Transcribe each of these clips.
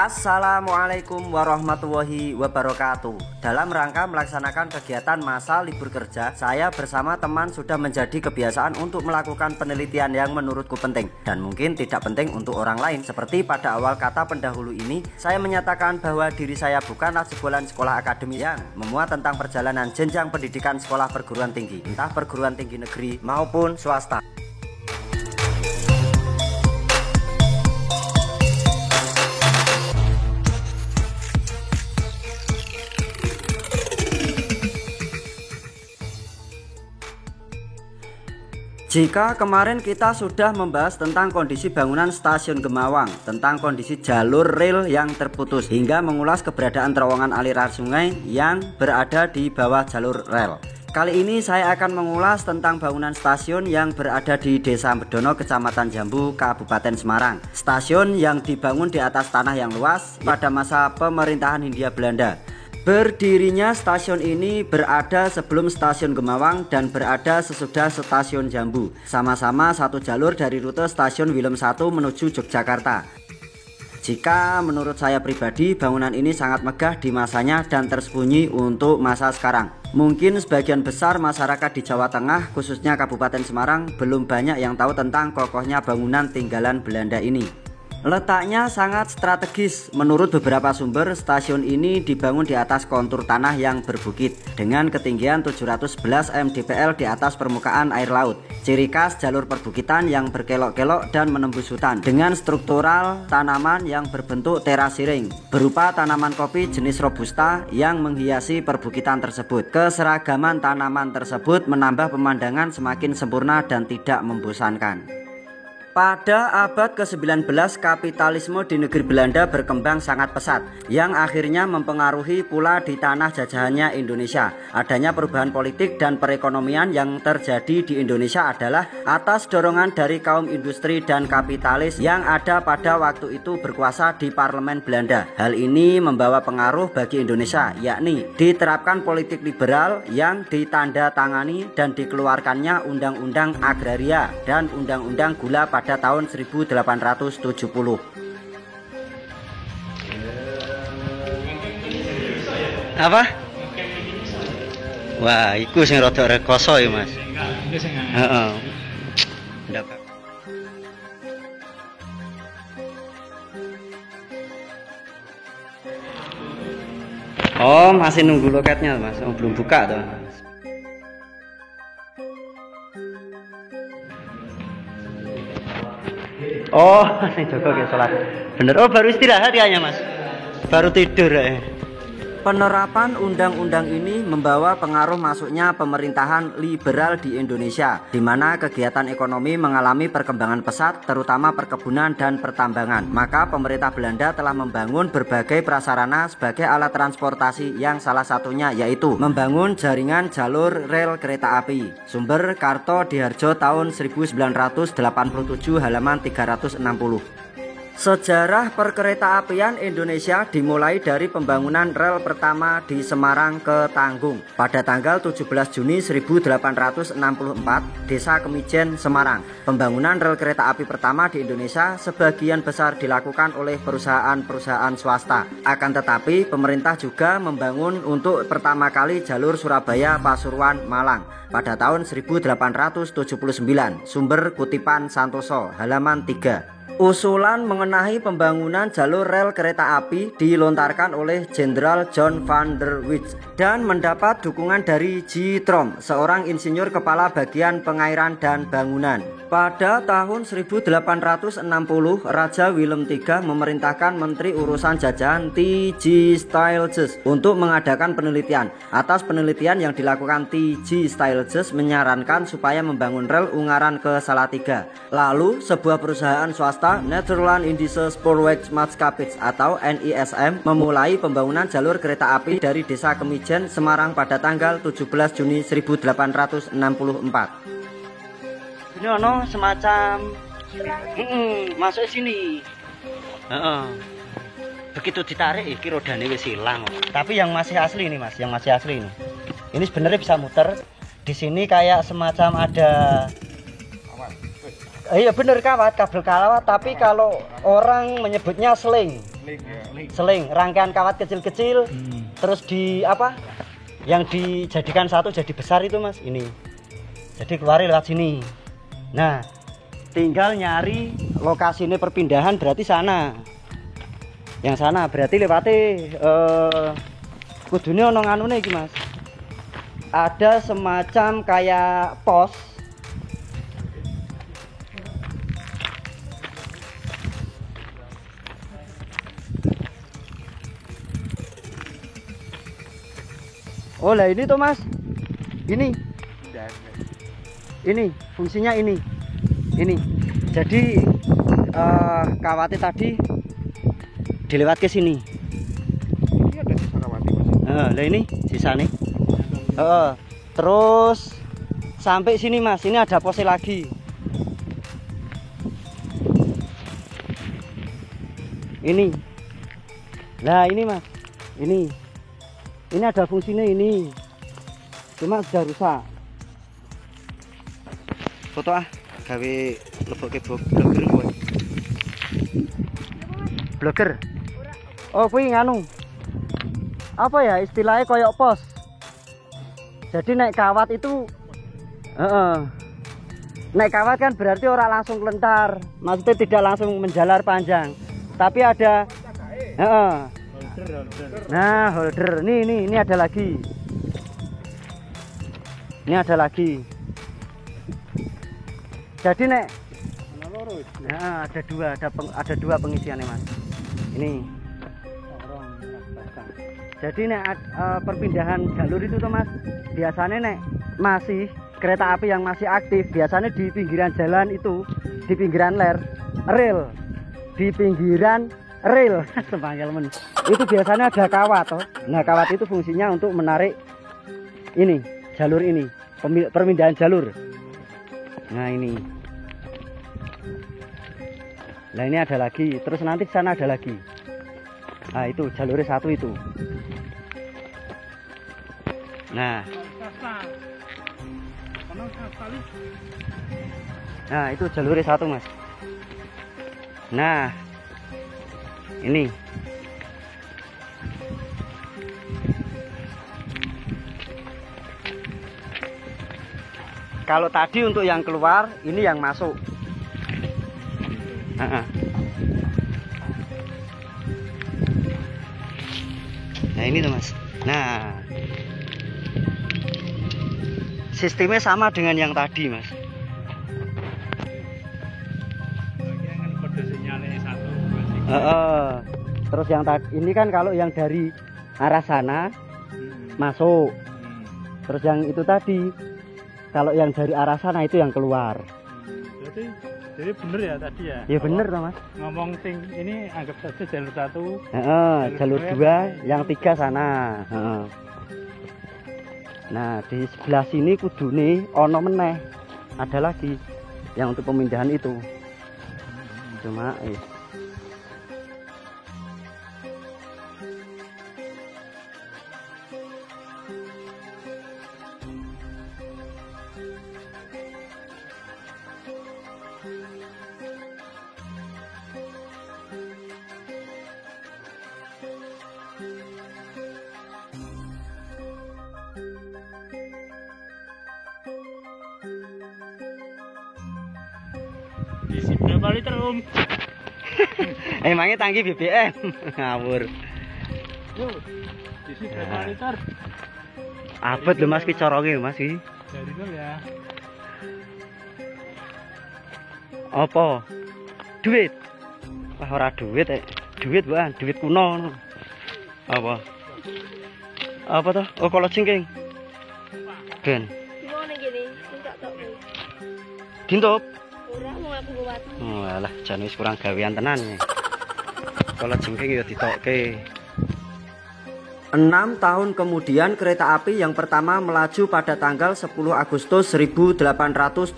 Assalamualaikum warahmatullahi wabarakatuh. Dalam rangka melaksanakan kegiatan masa libur kerja, saya bersama teman sudah menjadi kebiasaan untuk melakukan penelitian yang menurutku penting dan mungkin tidak penting untuk orang lain. Seperti pada awal kata pendahulu ini, saya menyatakan bahwa diri saya bukanlah sebulan sekolah akademik yang memuat tentang perjalanan jenjang pendidikan sekolah perguruan tinggi, entah perguruan tinggi negeri maupun swasta. Jika kemarin kita sudah membahas tentang kondisi bangunan stasiun Gemawang, tentang kondisi jalur rel yang terputus, hingga mengulas keberadaan terowongan aliran sungai yang berada di bawah jalur rel. Kali ini saya akan mengulas tentang bangunan stasiun yang berada di Desa Bedono, Kecamatan Jambu, Kabupaten Semarang. Stasiun yang dibangun di atas tanah yang luas pada masa pemerintahan Hindia Belanda. Berdirinya stasiun ini berada sebelum stasiun Gemawang dan berada sesudah stasiun Jambu. Sama-sama satu jalur dari rute stasiun Willem 1 menuju Yogyakarta. Jika menurut saya pribadi, bangunan ini sangat megah di masanya dan tersembunyi untuk masa sekarang. Mungkin sebagian besar masyarakat di Jawa Tengah, khususnya Kabupaten Semarang, belum banyak yang tahu tentang kokohnya bangunan tinggalan Belanda ini. Letaknya sangat strategis. Menurut beberapa sumber, stasiun ini dibangun di atas kontur tanah yang berbukit dengan ketinggian 711 mdpl di atas permukaan air laut. Ciri khas jalur perbukitan yang berkelok-kelok dan menembus hutan dengan struktural tanaman yang berbentuk terasiring berupa tanaman kopi jenis robusta yang menghiasi perbukitan tersebut. Keseragaman tanaman tersebut menambah pemandangan semakin sempurna dan tidak membosankan. Pada abad ke-19, kapitalisme di negeri Belanda berkembang sangat pesat, yang akhirnya mempengaruhi pula di tanah jajahannya Indonesia. Adanya perubahan politik dan perekonomian yang terjadi di Indonesia adalah atas dorongan dari kaum industri dan kapitalis yang ada pada waktu itu berkuasa di parlemen Belanda. Hal ini membawa pengaruh bagi Indonesia, yakni diterapkan politik liberal yang ditandatangani dan dikeluarkannya Undang-Undang Agraria dan Undang-Undang Gula pada tahun 1870. Apa? Wah, iku sing rada rekoso ya, Mas. Heeh. Oh, masih nunggu loketnya, Mas. Oh, belum buka tuh. Oh, sing Joko ke sholat. Bener. Oh, baru istirahat kayaknya, Mas. Baru tidur ya. Penerapan undang-undang ini membawa pengaruh masuknya pemerintahan liberal di Indonesia, di mana kegiatan ekonomi mengalami perkembangan pesat, terutama perkebunan dan pertambangan. Maka pemerintah Belanda telah membangun berbagai prasarana sebagai alat transportasi, yang salah satunya yaitu membangun jaringan jalur rel kereta api. Sumber Karto Diharjo tahun 1987 halaman 360. Sejarah perkeretaapian Indonesia dimulai dari pembangunan rel pertama di Semarang ke Tanggung pada tanggal 17 Juni 1864, Desa Kemijen, Semarang. Pembangunan rel kereta api pertama di Indonesia sebagian besar dilakukan oleh perusahaan-perusahaan swasta. Akan tetapi pemerintah juga membangun untuk pertama kali jalur Surabaya, Pasuruan, Malang pada tahun 1879. Sumber kutipan Santoso halaman 3. Usulan mengenai pembangunan jalur rel kereta api dilontarkan oleh Jenderal John van der Wijk dan mendapat dukungan dari J. Trom, seorang insinyur kepala bagian pengairan dan bangunan. Pada tahun 1860, Raja Willem III memerintahkan Menteri Urusan Jajahan T.J. Styles untuk mengadakan penelitian. Atas penelitian yang dilakukan T.J. Styles menyarankan supaya membangun rel Ungaran ke Salatiga. Lalu sebuah perusahaan swasta, Nederland Indische Spoorwegmaatschappij atau NISM, memulai pembangunan jalur kereta api dari Desa Kemijen, Semarang pada tanggal 17 Juni 1864. Ini ono semacam masuk sini. Begitu ditarik iki rodane wis hilang. Tapi yang masih asli ini, Mas, yang masih asli ini. Ini sebenarnya bisa muter. Di sini kayak semacam ada Iya bener kawat, kabel kawat, tapi kalau orang menyebutnya sling. seling, rangkaian kawat kecil-kecil, terus di apa? Yang dijadikan satu jadi besar itu mas, ini. Jadi keluarin lewat sini. Nah, tinggal nyari lokasi ini perpindahan berarti sana. Yang sana berarti lewati kudune ono nganune iki mas. Ada semacam kayak pos. Oh lah ini tuh mas, ini fungsinya ini. Jadi kawatnya tadi dilewat ke sini. Ini ada sisa kawat mas. Lah ini sisa nih. Terus sampai sini mas, ini ada posnya lagi. Ini, lah ini mas, ini ada fungsinya ini, cuma sudah rusak. Foto gawe lebokke blogger kowe. Blogger. Oh, kuwi nganu. Apa ya istilahnya koyok pos. Jadi naik kawat itu naik kawat kan berarti orang langsung kelentar. Maksudnya tidak langsung menjalar panjang. Tapi ada nah, holder. Ini ada lagi. Ini ada lagi. Jadi nek ada dua pengisiannya mas. Ini. Jadi nek perpindahan jalur itu tuh mas, biasanya nek masih kereta api yang masih aktif, biasanya di pinggiran jalan itu, di pinggiran rel, di pinggiran rel, itu biasanya ada kawat toh. Nah kawat itu fungsinya untuk menarik ini jalur ini, perpindahan jalur. Nah ini. Nah ini ada lagi, terus nanti sana ada lagi. Nah itu jalurnya satu itu. Nah itu jalurnya satu mas. Nah ini kalau tadi untuk yang keluar, ini yang masuk. Nah ini tuh mas. Nah sistemnya sama dengan yang tadi mas. Terus yang tadi ini kan kalau yang dari arah sana masuk. Terus yang itu tadi kalau yang dari arah sana itu yang keluar. Jadi bener ya tadi ya? Ya bener toh mas. Ngomong sing ini anggap saja jalur satu. Jalur dua, yang tiga sana. Nah di sebelah sini kudune ono meneh, ada lagi yang untuk pemindahan itu. Cuma Isi berapa liter om? Emangnya tangki BBM ngawur. Yuk, isi berapa liter? Abot lho mas, kicorongnya mas iki. Dari nol ya. Apa? Duit? Wah ora duit duit bukan, duit kuno. Apa? Apa toh? Oh kalau cingking. Ben. Gimana gini? Tidak tahu. Dintup. Ora mau aku buat. Oh alah, jan wis kurang gawean tenan ya. Kalau jengking ya ditokke. 6 tahun kemudian kereta api yang pertama melaju pada tanggal 10 Agustus 1874.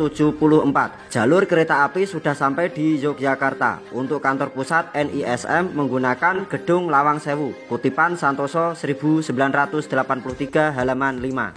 Jalur kereta api sudah sampai di Yogyakarta. Untuk kantor pusat NISM menggunakan Gedung Lawang Sewu. Kutipan Santoso 1983 halaman 5.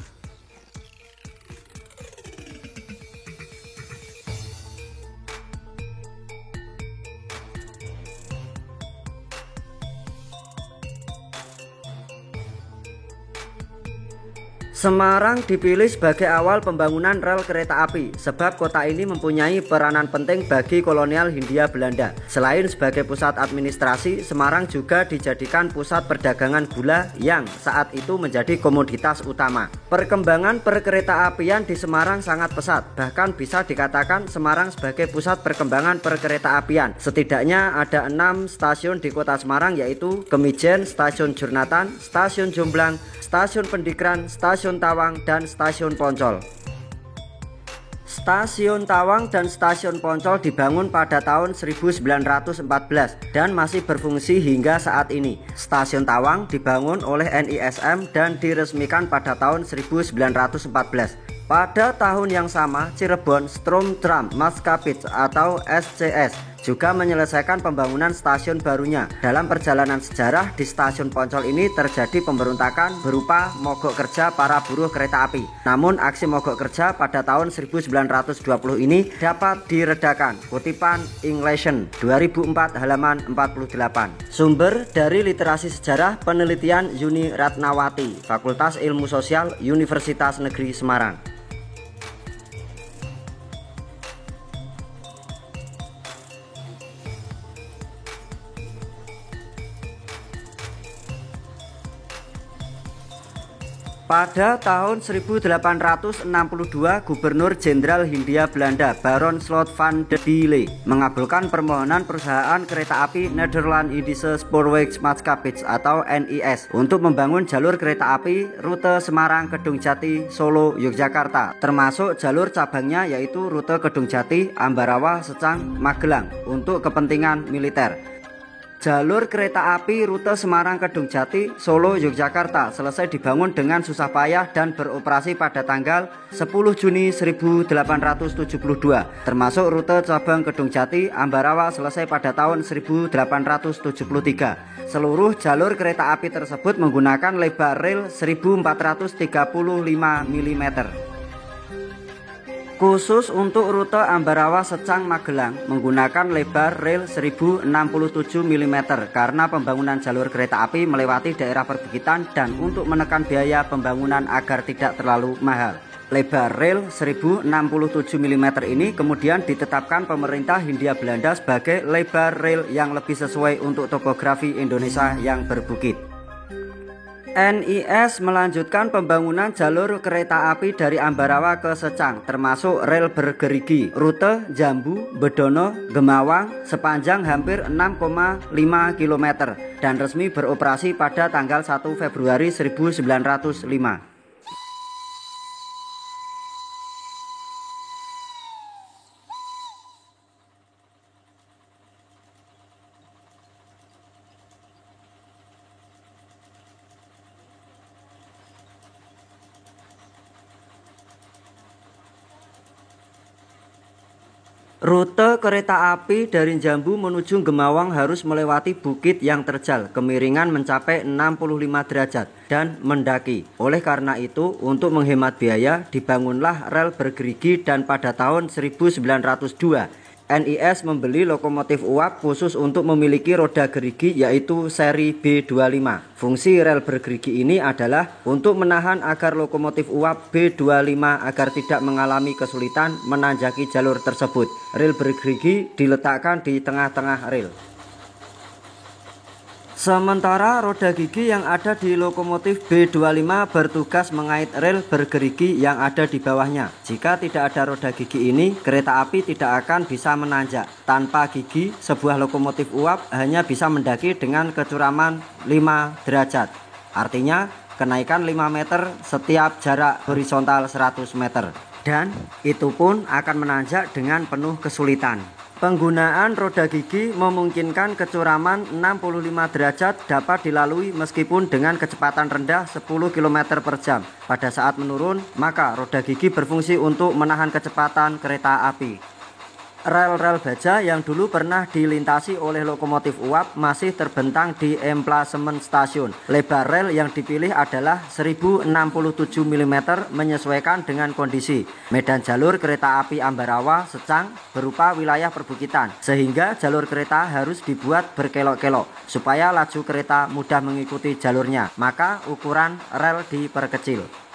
Semarang dipilih sebagai awal pembangunan rel kereta api sebab kota ini mempunyai peranan penting bagi kolonial Hindia Belanda. Selain sebagai pusat administrasi, Semarang juga dijadikan pusat perdagangan gula yang saat itu menjadi komoditas utama. Perkembangan perkereta-apian di Semarang sangat pesat, bahkan bisa dikatakan Semarang sebagai pusat perkembangan perkereta-apian. Setidaknya ada 6 stasiun di kota Semarang, yaitu Kemijen, Stasiun Jurnatan, Stasiun Jomblang, Stasiun Pendikran, Stasiun Tawang, dan Stasiun Poncol. Stasiun Tawang dan Stasiun Poncol dibangun pada tahun 1914 dan masih berfungsi hingga saat ini. Stasiun Tawang dibangun oleh NISM dan diresmikan pada tahun 1914. Pada tahun yang sama, Cirebon Stroomtram Maskapit atau SCS juga menyelesaikan pembangunan stasiun barunya. Dalam perjalanan sejarah di Stasiun Poncol ini terjadi pemberontakan berupa mogok kerja para buruh kereta api. Namun aksi mogok kerja pada tahun 1920 ini dapat diredakan. Kutipan Englishon 2004 halaman 48. Sumber dari literasi sejarah penelitian Yuni Ratnawati, Fakultas Ilmu Sosial Universitas Negeri Semarang. Pada tahun 1862, Gubernur Jenderal Hindia Belanda Baron Slot van de Biele mengabulkan permohonan perusahaan kereta api Nederland-Indische Spoorwegsmaatschappij atau NIS untuk membangun jalur kereta api rute Semarang, Kedungjati, Solo, Yogyakarta, termasuk jalur cabangnya yaitu rute Kedungjati, Ambarawa, Secang, Magelang untuk kepentingan militer. Jalur kereta api rute Semarang, Kedungjati, Solo, Yogyakarta selesai dibangun dengan susah payah dan beroperasi pada tanggal 10 Juni 1872. Termasuk rute cabang Kedungjati, Ambarawa selesai pada tahun 1873. Seluruh jalur kereta api tersebut menggunakan lebar rel 1435 mm. Khusus untuk rute Ambarawa Secang Magelang menggunakan lebar rel 1067 mm karena pembangunan jalur kereta api melewati daerah perbukitan dan untuk menekan biaya pembangunan agar tidak terlalu mahal. Lebar rel 1067 mm ini kemudian ditetapkan pemerintah Hindia Belanda sebagai lebar rel yang lebih sesuai untuk topografi Indonesia yang berbukit. NIS melanjutkan pembangunan jalur kereta api dari Ambarawa ke Secang, termasuk rel bergerigi rute Jambu, Bedono, Gemawang sepanjang hampir 6,5 km dan resmi beroperasi pada tanggal 1 Februari 1905. Rute kereta api dari Jambu menuju Gemawang harus melewati bukit yang terjal, kemiringan mencapai 65 derajat dan mendaki. Oleh karena itu, untuk menghemat biaya, dibangunlah rel bergerigi dan pada tahun 1902, NIS membeli lokomotif uap khusus untuk memiliki roda gerigi yaitu seri B25. Fungsi rel bergerigi ini adalah untuk menahan agar lokomotif uap B25 agar tidak mengalami kesulitan menanjaki jalur tersebut. Rel bergerigi diletakkan di tengah-tengah rel. Sementara roda gigi yang ada di lokomotif B25 bertugas mengait rel bergerigi yang ada di bawahnya. Jika tidak ada roda gigi ini, kereta api tidak akan bisa menanjak. Tanpa gigi, sebuah lokomotif uap hanya bisa mendaki dengan kecuraman 5 derajat. Artinya, kenaikan 5 meter setiap jarak horizontal 100 meter. Dan itu pun akan menanjak dengan penuh kesulitan. Penggunaan roda gigi memungkinkan kecuraman 65 derajat dapat dilalui meskipun dengan kecepatan rendah 10 km per jam. Pada saat menurun, maka roda gigi berfungsi untuk menahan kecepatan kereta api. Rel-rel baja yang dulu pernah dilintasi oleh lokomotif uap masih terbentang di emplasemen stasiun. Lebar rel yang dipilih adalah 1067 mm menyesuaikan dengan kondisi medan jalur kereta api Ambarawa Secang berupa wilayah perbukitan, sehingga jalur kereta harus dibuat berkelok-kelok supaya laju kereta mudah mengikuti jalurnya. Maka ukuran rel diperkecil.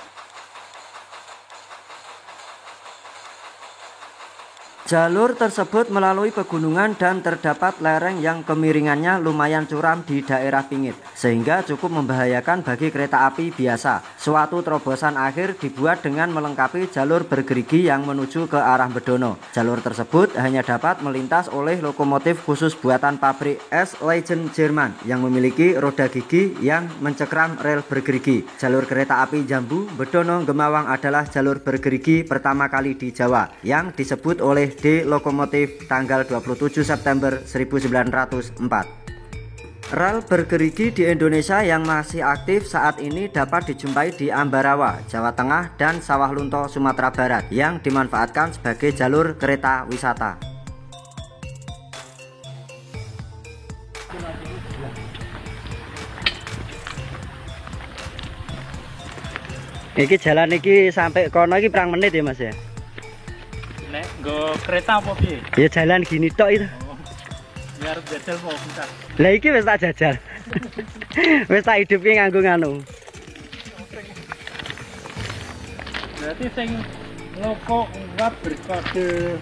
Jalur tersebut melalui pegunungan dan terdapat lereng yang kemiringannya lumayan curam di daerah pinggir, sehingga cukup membahayakan bagi kereta api biasa. Suatu terobosan akhir dibuat dengan melengkapi jalur bergerigi yang menuju ke arah Bedono. Jalur tersebut hanya dapat melintas oleh lokomotif khusus buatan pabrik S-Legend Jerman yang memiliki roda gigi yang mencekram rel bergerigi. Jalur kereta api Jambu Bedono Gemawang adalah jalur bergerigi pertama kali di Jawa yang disebut oleh D lokomotif tanggal 27 September 1904. Rel bergerigi di Indonesia yang masih aktif saat ini dapat dijumpai di Ambarawa, Jawa Tengah dan Sawah Lunto, Sumatera Barat yang dimanfaatkan sebagai jalur kereta wisata. Iki jalan iki sampai kono iki pirang menit ya Mas ya? Nek nggo kereta apa piye? Ya jalan gini tok itu. Oh. Biar jajal mau bentar. Lah iki wis tak jajal. Wis tak hidupi nganggo nganu. Berarti sing loko enggak berkode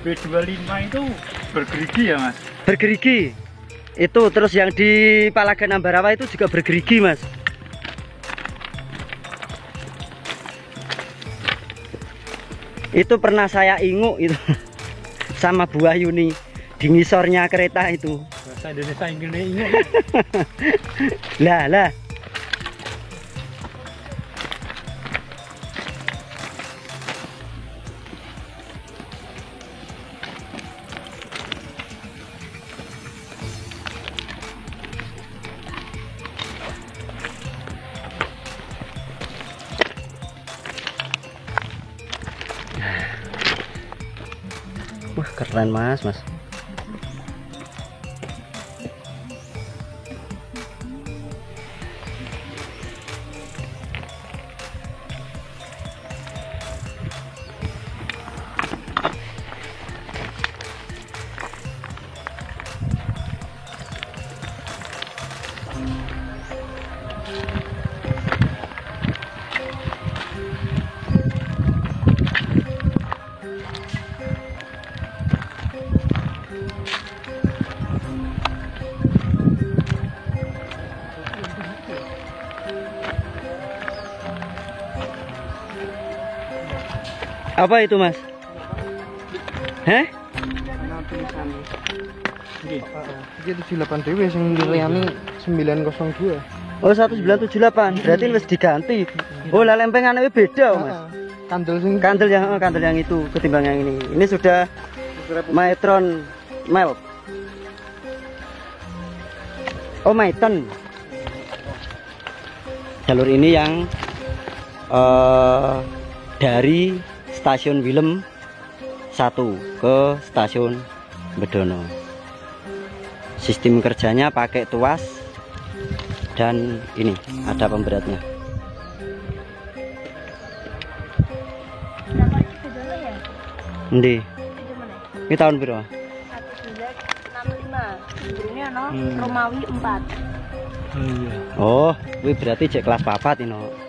B25 itu bergerigi ya Mas? Bergerigi. Itu terus yang di Palagan Ambarawa itu juga bergerigi Mas. Itu pernah saya inguk itu sama Bu Ayuni di ngisornya kereta itu. Bahasa Indonesia Inggrisnya inguk. Lah. Wah keren mas. Apa itu mas? Heh? Iki 78 dhewe sing liyane 902. Oh 1978 berarti wis diganti. Oh lah lempengannya beda mas. Kandel Kandel yang itu ketimbang yang ini. Ini sudah Maitron Melt. Oh Maiton. Jalur ini yang dari stasiun Willem 1 ke stasiun Bedono. Sistem kerjanya pakai tuas dan ini ada pemberatnya. Ndi. Ini tahun berapa? 1965. Ini ono Romawi 4. iya. Oh, ini berarti cek kelas 4 ini.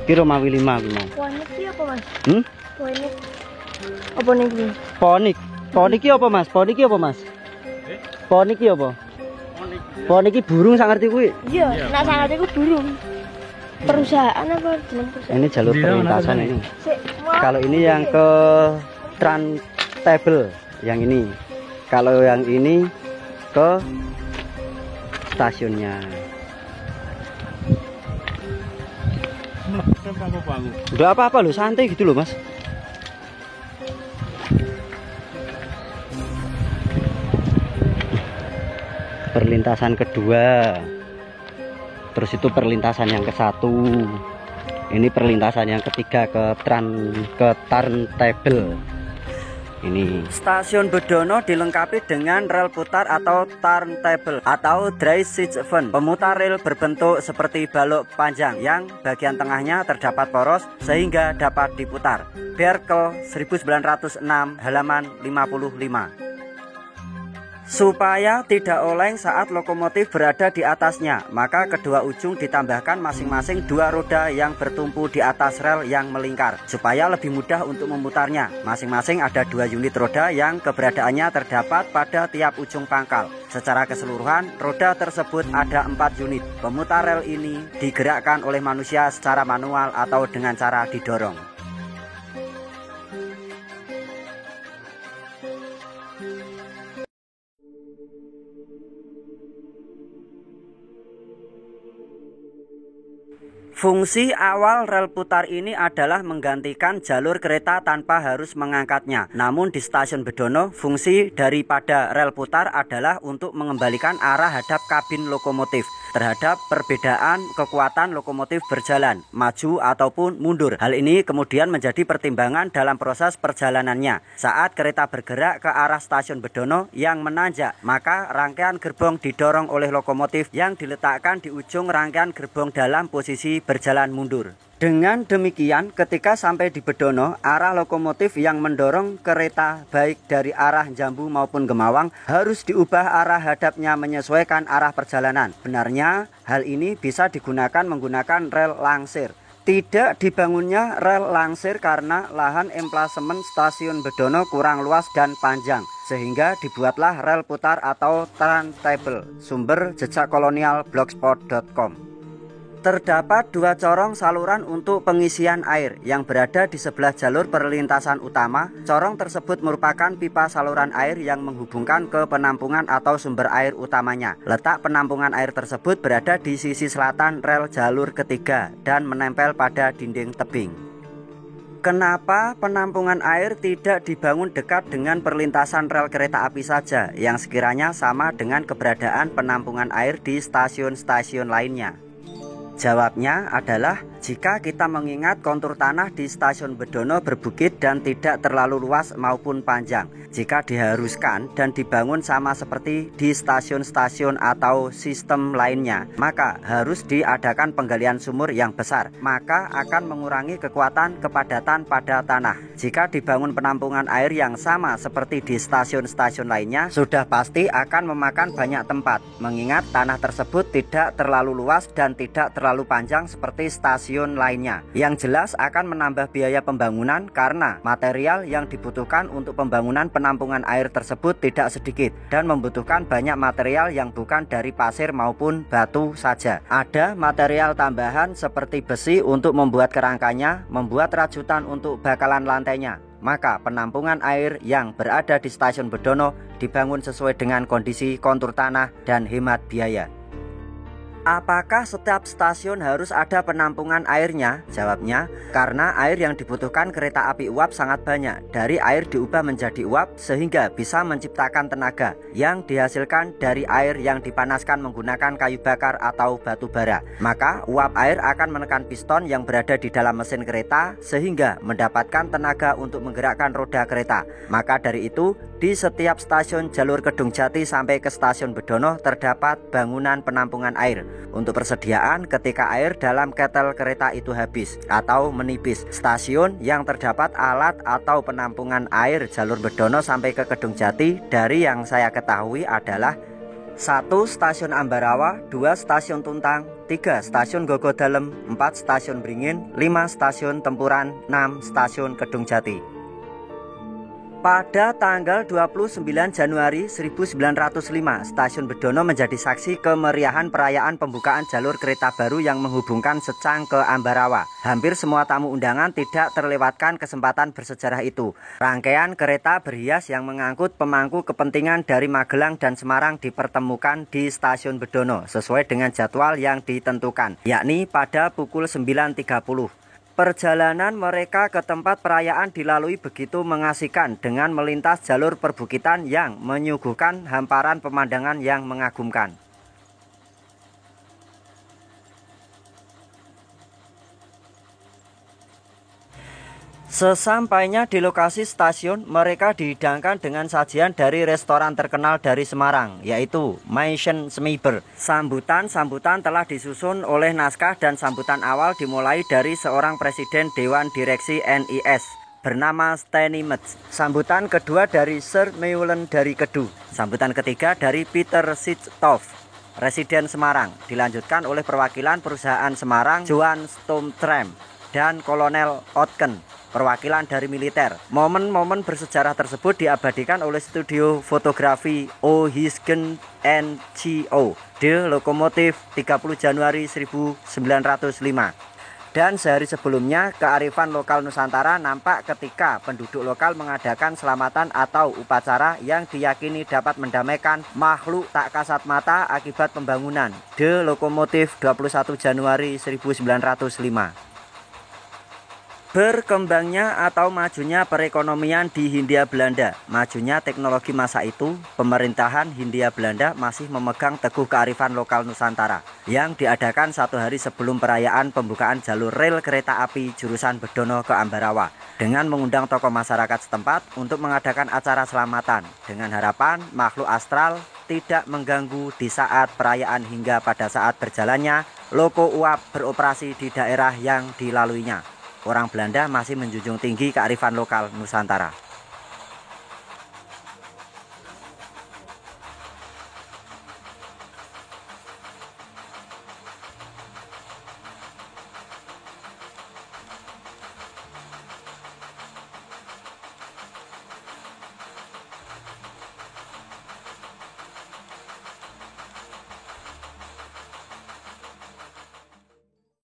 Ki Romawi 5 aku mau. Ponik iki apa, Mas? Hmm? Ponik. Apa niki? Ponik. Ponik ki apa, Mas? Ponik ki apa, Mas? Ponik ki apa? Ponik ki burung sak ngerti kuwi. Iya, nek sangat iku burung. Perusahaan apa jeneng perusahaan? Ini jalur Di mana perlintasan tadi? ini. Sik, mau Kalau ini yang ke Trans-Table yang ini. Kalau yang ini ke stasiunnya. Apa aku? Udah apa-apa loh, santai gitu loh, Mas. Perlintasan kedua. Terus itu perlintasan yang ke-1. Ini perlintasan yang ketiga ke Turntable. Ini stasiun Bedono dilengkapi dengan rel putar atau turntable atau dry siege van, pemutar rel berbentuk seperti balok panjang yang bagian tengahnya terdapat poros sehingga dapat diputar. Berkel 1906 halaman 55. Supaya tidak oleng saat lokomotif berada di atasnya, maka kedua ujung ditambahkan masing-masing 2 roda yang bertumpu di atas rel yang melingkar. Supaya lebih mudah untuk memutarnya, masing-masing ada 2 unit roda yang keberadaannya terdapat pada tiap ujung pangkal. Secara keseluruhan, roda tersebut ada 4 unit. Pemutar rel ini digerakkan oleh manusia secara manual atau dengan cara didorong. Fungsi awal rel putar ini adalah menggantikan jalur kereta tanpa harus mengangkatnya. Namun di stasiun Bedono, fungsi daripada rel putar adalah untuk mengembalikan arah hadap kabin lokomotif terhadap perbedaan kekuatan lokomotif berjalan, maju ataupun mundur. Hal ini kemudian menjadi pertimbangan dalam proses perjalanannya. Saat kereta bergerak ke arah stasiun Bedono yang menanjak, maka rangkaian gerbong didorong oleh lokomotif yang diletakkan di ujung rangkaian gerbong dalam posisi berjalan mundur. Dengan demikian, ketika sampai di Bedono, arah lokomotif yang mendorong kereta baik dari arah Jambu maupun Gemawang harus diubah arah hadapnya menyesuaikan arah perjalanan. Benarnya, hal ini bisa digunakan menggunakan rel langsir. Tidak dibangunnya rel langsir karena lahan emplasemen stasiun Bedono kurang luas dan panjang, sehingga dibuatlah rel putar atau turntable. Sumber jejak kolonial blogspot.com. Terdapat 2 corong saluran untuk pengisian air yang berada di sebelah jalur perlintasan utama. Corong tersebut merupakan pipa saluran air yang menghubungkan ke penampungan atau sumber air utamanya. Letak penampungan air tersebut berada di sisi selatan rel jalur ketiga dan menempel pada dinding tebing. Kenapa penampungan air tidak dibangun dekat dengan perlintasan rel kereta api saja, yang sekiranya sama dengan keberadaan penampungan air di stasiun-stasiun lainnya? Jawabnya adalah jika kita mengingat kontur tanah di stasiun Bedono berbukit dan tidak terlalu luas maupun panjang. Jika diharuskan dan dibangun sama seperti di stasiun-stasiun atau sistem lainnya, maka harus diadakan penggalian sumur yang besar, maka akan mengurangi kekuatan kepadatan pada tanah. Jika dibangun penampungan air yang sama seperti di stasiun-stasiun lainnya, sudah pasti akan memakan banyak tempat, mengingat tanah tersebut tidak terlalu luas dan tidak terlalu panjang seperti stasiun lainnya. Yang jelas akan menambah biaya pembangunan karena material yang dibutuhkan untuk pembangunan penampungan air tersebut tidak sedikit dan membutuhkan banyak material yang bukan dari pasir maupun batu saja. Ada material tambahan seperti besi untuk membuat kerangkanya, membuat rajutan untuk bakalan lantainya. Maka penampungan air yang berada di stasiun Bedono dibangun sesuai dengan kondisi kontur tanah dan hemat biaya. Apakah setiap stasiun harus ada penampungan airnya? Jawabnya, karena air yang dibutuhkan kereta api uap sangat banyak. Dari air diubah menjadi uap sehingga bisa menciptakan tenaga yang dihasilkan dari air yang dipanaskan menggunakan kayu bakar atau batu bara. Maka uap air akan menekan piston yang berada di dalam mesin kereta sehingga mendapatkan tenaga untuk menggerakkan roda kereta. Maka dari itu, di setiap stasiun jalur Kedung Jati sampai ke stasiun Bedono terdapat bangunan penampungan air untuk persediaan ketika air dalam ketel kereta itu habis atau menipis. Stasiun yang terdapat alat atau penampungan air jalur Bedono sampai ke Kedung Jati dari yang saya ketahui adalah 1. Stasiun Ambarawa, 2. Stasiun Tuntang, 3. Stasiun Gogodalem, 4. Stasiun Bringin, 5. Stasiun Tempuran, 6. Stasiun Kedung Jati. Pada tanggal 29 Januari 1905, stasiun Bedono menjadi saksi kemeriahan perayaan pembukaan jalur kereta baru yang menghubungkan Secang ke Ambarawa. Hampir semua tamu undangan tidak terlewatkan kesempatan bersejarah itu. Rangkaian kereta berhias yang mengangkut pemangku kepentingan dari Magelang dan Semarang dipertemukan di stasiun Bedono sesuai dengan jadwal yang ditentukan, yakni pada pukul 9.30. Perjalanan mereka ke tempat perayaan dilalui begitu mengasihkan dengan melintas jalur perbukitan yang menyuguhkan hamparan pemandangan yang mengagumkan. Sesampainya di lokasi stasiun, mereka dihidangkan dengan sajian dari restoran terkenal dari Semarang, yaitu Maison Schmeiber. Sambutan-sambutan telah disusun oleh naskah dan sambutan awal dimulai dari seorang presiden Dewan Direksi NIS. bernama Steinmetz. Sambutan kedua dari Sir Meulen dari Kedu. Sambutan ketiga dari Peter Sittoff, residen Semarang. Dilanjutkan oleh perwakilan perusahaan Semarang, Johan Stoomtram dan Kolonel Otken, perwakilan dari militer. Momen-momen bersejarah tersebut diabadikan oleh studio fotografi O'Higgins NGO The Lokomotif 30 Januari 1905. Dan sehari sebelumnya, kearifan lokal Nusantara nampak ketika penduduk lokal mengadakan selamatan atau upacara yang diyakini dapat mendamaikan makhluk tak kasat mata akibat pembangunan The Lokomotif 21 Januari 1905. Berkembangnya atau majunya perekonomian di Hindia Belanda. Majunya teknologi masa itu, pemerintahan Hindia Belanda masih memegang teguh kearifan lokal Nusantara yang diadakan 1 hari sebelum perayaan pembukaan jalur rel kereta api jurusan Bedono ke Ambarawa dengan mengundang tokoh masyarakat setempat untuk mengadakan acara selamatan dengan harapan makhluk astral tidak mengganggu di saat perayaan hingga pada saat berjalannya loko uap beroperasi di daerah yang dilaluinya. Orang Belanda masih menjunjung tinggi kearifan lokal Nusantara.